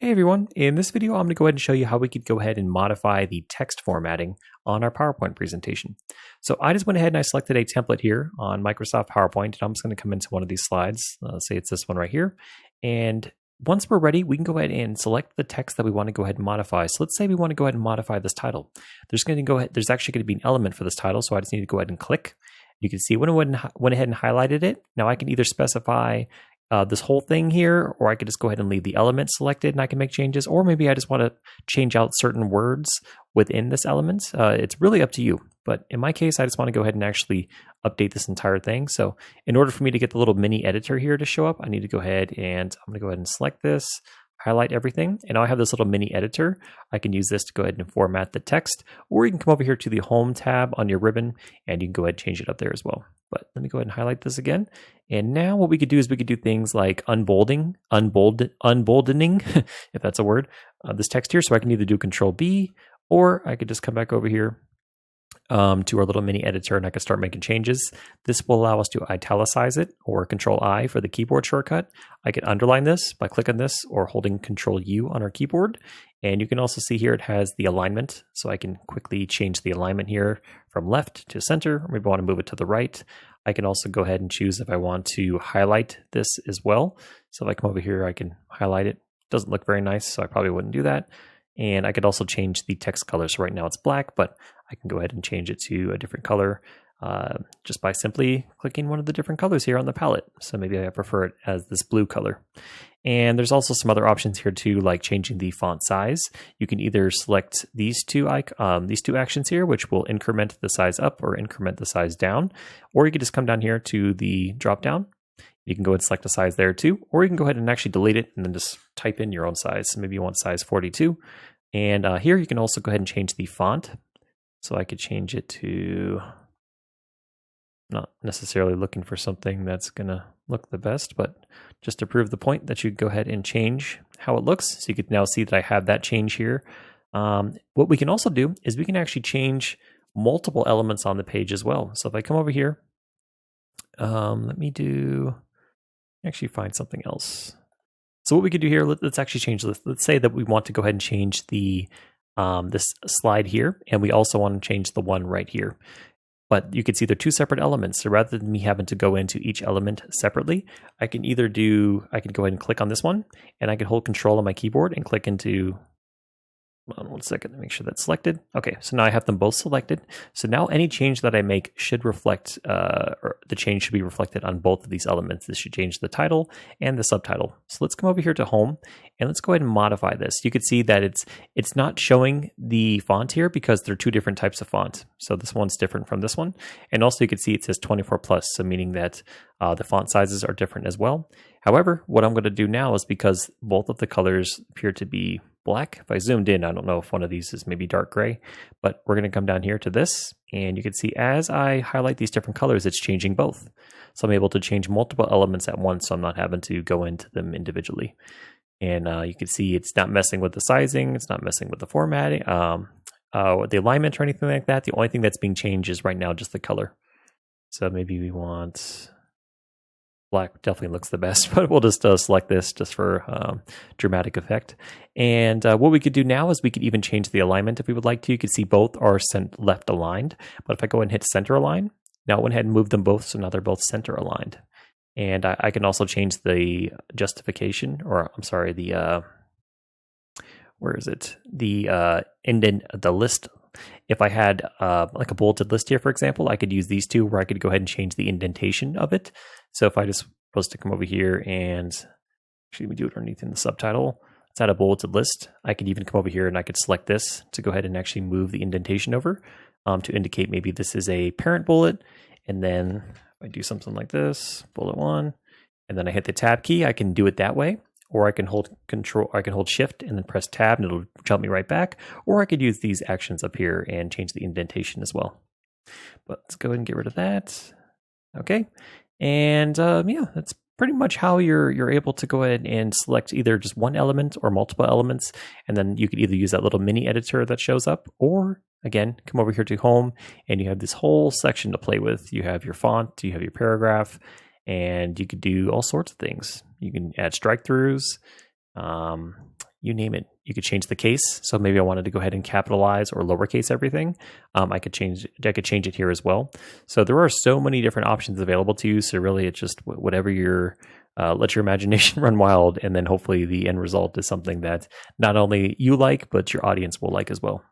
Hey everyone, in this video I'm going to go ahead and show you how we could go ahead and modify the text formatting on our PowerPoint presentation. So I just went ahead and I selected a template here on Microsoft PowerPoint, and I'm just going to come into one of these slides, say it's this one right here, and once we're ready, we can go ahead and select the text that we want to go ahead and modify. So let's say we want to go ahead and modify this title. There's actually going to be an element for this title, so I just need to go ahead and click. You can see when I went ahead and highlighted it. Now I can either specify this whole thing here, or I could just go ahead and leave the element selected and I can make changes, or maybe I just want to change out certain words within this element. It's really up to you, but in my case, I just want to go ahead and actually update this entire thing. So in order for me to get the little mini editor here to show up, I need to go ahead and I'm going to go ahead and select this, highlight everything, and now I have this little mini editor. I can use this to go ahead and format the text, or you can come over here to the Home tab on your ribbon and you can go ahead and change it up there as well. But let me go ahead and highlight this again. And now what we could do is we could do things like unboldening, if that's a word, this text here. So I can either do Control B, or I could just come back over here to our little mini editor and I can start making changes. This will allow us to italicize it, or Control I for the keyboard shortcut. I can underline this by clicking this or holding Control U on our keyboard. And you can also see here it has the alignment. So I can quickly change the alignment here from left to center, or maybe I want to move it to the right. I can also go ahead and choose if I want to highlight this as well. So if I come over here, I can highlight it. Doesn't look very nice, so I probably wouldn't do that. And I could also change the text color. So right now it's black, but I can go ahead and change it to a different color just by simply clicking one of the different colors here on the palette. So maybe I prefer it as this blue color. And there's also some other options here too, like changing the font size. You can either select these two actions here, which will increment the size up or increment the size down, or you can just come down here to the drop down. You can go ahead and select a size there too, or you can go ahead and actually delete it and then just type in your own size. So maybe you want size 42. And here you can also go ahead and change the font. So I could change it to, not necessarily looking for something that's going to look the best, but just to prove the point that you go ahead and change how it looks. So you can now see that I have that change here. What we can also do is we can actually change multiple elements on the page as well. So if I come over here, let me actually find something else. So what we could do here, let's actually change this. Let's say that we want to go ahead and change the this slide here, and we also want to change the one right here. But you can see they're two separate elements. So rather than me having to go into each element separately, I can go ahead and click on this one, and I can hold Control on my keyboard and click into, hold on one second to make sure that's selected. Okay, so now I have them both selected. So now any change that I make should reflect, or the change should be reflected on both of these elements. This should change the title and the subtitle. So let's come over here to Home, and let's go ahead and modify this. You can see that it's not showing the font here because they're two different types of font. So this one's different from this one. And also you can see it says 24 plus, so meaning that the font sizes are different as well. However, what I'm going to do now is, because both of the colors appear to be black, if I zoomed in, I don't know if one of these is maybe dark gray, but we're going to come down here to this, and you can see as I highlight these different colors, it's changing both. So I'm able to change multiple elements at once, so I'm not having to go into them individually. And you can see it's not messing with the sizing, it's not messing with the formatting, the alignment or anything like that. The only thing that's being changed is right now just the color. So maybe we want black, definitely looks the best, but we'll just select this just for dramatic effect. And what we could do now is we could even change the alignment if we would like to. You can see both are left aligned, but if I go and hit center align, now I went ahead and moved them both, so now they're both center aligned. And I can also change the justification, or I'm sorry, the where is it? The indent, the list. If I had like a bulleted list here, for example, I could use these two where I could go ahead and change the indentation of it. So if I just was to come over here and actually we do it underneath in the subtitle, let's add a bulleted list. I could even come over here and I could select this to go ahead and actually move the indentation over to indicate maybe this is a parent bullet. And then if I do something like this, bullet one, and then I hit the tab key, I can do it that way. Or I can hold Shift and then press Tab and it'll jump me right back. Or I could use these actions up here and change the indentation as well. But let's go ahead and get rid of that. Okay. And yeah, that's pretty much how you're able to go ahead and select either just one element or multiple elements. And then you could either use that little mini editor that shows up, or again, come over here to Home and you have this whole section to play with. You have your font, you have your paragraph, and you could do all sorts of things. You can add strike throughs. you name it. You could change the case. So maybe I wanted to go ahead and capitalize or lowercase everything. I could change it here as well. So there are so many different options available to you. So really, it's just whatever let your imagination run wild, and then hopefully the end result is something that not only you like, but your audience will like as well.